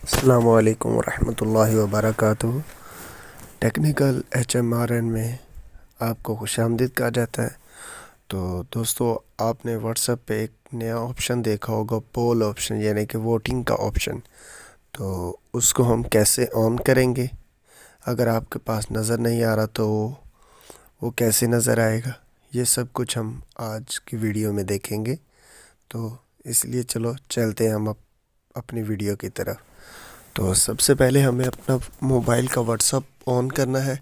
السلام علیکم ورحمۃ اللہ وبرکاتہ۔ ٹیکنیکل HMRN میں آپ کو خوش آمدید کہا جاتا ہے۔ تو دوستو، آپ نے واٹس ایپ پہ ایک نیا آپشن دیکھا ہوگا، پول آپشن، یعنی کہ ووٹنگ کا آپشن۔ تو اس کو ہم کیسے آن کریں گے؟ اگر آپ کے پاس نظر نہیں آ رہا تو وہ کیسے نظر آئے گا؟ یہ سب کچھ ہم آج کی ویڈیو میں دیکھیں گے۔ تو اس لیے چلو چلتے ہیں ہم اپنی ویڈیو کی طرف۔ تو سب سے پہلے ہمیں اپنا موبائل کا واٹس ایپ آن کرنا ہے۔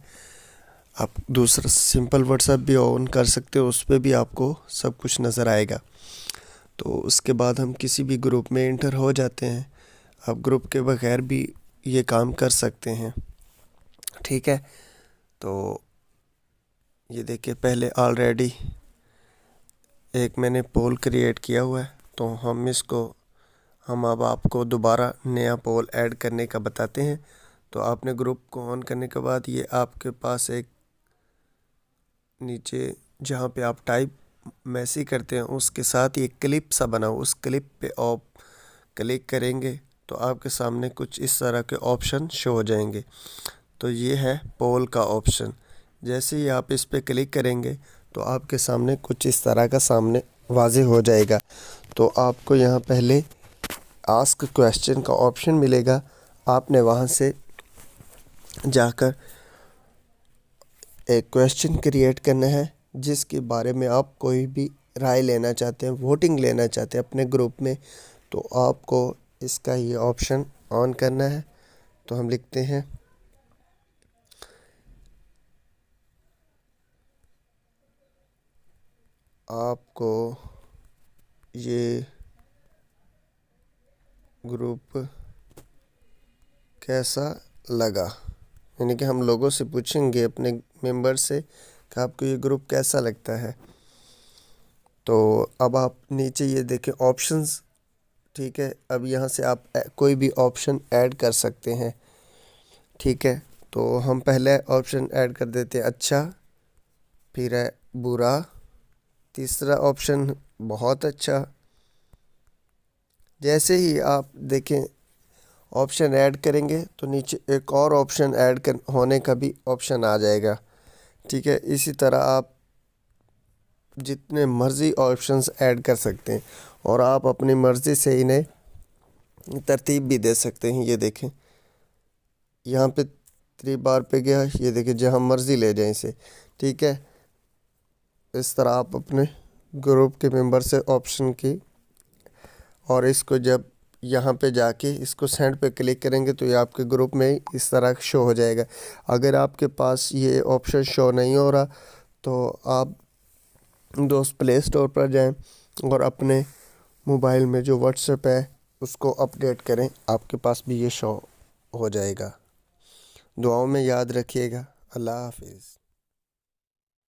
آپ دوسرا سمپل واٹس ایپ بھی آن کر سکتے ہو، اس پہ بھی آپ کو سب کچھ نظر آئے گا۔ تو اس کے بعد ہم کسی بھی گروپ میں انٹر ہو جاتے ہیں۔ آپ گروپ کے بغیر بھی یہ کام کر سکتے ہیں، ٹھیک ہے؟ تو یہ دیکھیں، پہلے آلریڈی ایک میں نے پول کریٹ کیا ہوا ہے، تو ہم اب آپ کو دوبارہ نیا پول ایڈ کرنے کا بتاتے ہیں۔ تو آپ نے گروپ کو آن کرنے کے بعد یہ آپ کے پاس ایک نیچے جہاں پہ آپ ٹائپ میسیج کرتے ہیں اس کے ساتھ یہ کلپ سا بنا ہو، اس کلپ پہ آپ کلک کریں گے تو آپ کے سامنے کچھ اس طرح کے آپشن شو ہو جائیں گے۔ تو یہ ہے پول کا آپشن۔ جیسے ہی آپ اس پہ کلک کریں گے تو آپ کے سامنے کچھ اس طرح کا سامنے واضح ہو جائے گا۔ تو آپ کو یہاں پہلے آسک کویسچن کا آپشن ملے گا۔ آپ نے وہاں سے جا کر ایک کویسچن کریٹ کرنا ہے جس کے بارے میں آپ کوئی بھی رائے لینا چاہتے ہیں، ووٹنگ لینا چاہتے ہیں اپنے گروپ میں۔ تو آپ کو اس کا یہ آپشن آن کرنا ہے۔ تو ہم لکھتے ہیں آپ کو یہ گروپ کیسا لگا، یعنی کہ ہم لوگوں سے پوچھیں گے اپنے ممبر سے کہ آپ کو یہ گروپ کیسا لگتا ہے۔ تو اب آپ نیچے یہ دیکھیں آپشنز، ٹھیک ہے؟ اب یہاں سے آپ کوئی بھی آپشن ایڈ کر سکتے ہیں، ٹھیک ہے؟ تو ہم پہلے آپشن ایڈ کر دیتے ہیں اچھا، پھر ہے برا، تیسرا آپشن بہت اچھا۔ جیسے ہی آپ دیکھیں آپشن ایڈ کریں گے تو نیچے ایک اور آپشن ایڈ ہونے کا بھی آپشن آ جائے گا، ٹھیک ہے؟ اسی طرح آپ جتنے مرضی آپشنز ایڈ کر سکتے ہیں اور آپ اپنی مرضی سے انہیں ترتیب بھی دے سکتے ہیں۔ یہ دیکھیں یہاں پہ 3 بار پہ گیا، یہ دیکھیں جہاں مرضی لے جائیں اسے، ٹھیک ہے؟ اس طرح آپ اپنے گروپ کے ممبر سے آپشن کی، اور اس کو جب یہاں پہ جا کے اس کو سینڈ پہ کلک کریں گے تو یہ آپ کے گروپ میں اس طرح شو ہو جائے گا۔ اگر آپ کے پاس یہ آپشن شو نہیں ہو رہا تو آپ دوست پلے اسٹور پر جائیں اور اپنے موبائل میں جو واٹس ایپ ہے اس کو اپڈیٹ کریں، آپ کے پاس بھی یہ شو ہو جائے گا۔ دعاؤں میں یاد رکھیے گا۔ اللہ حافظ۔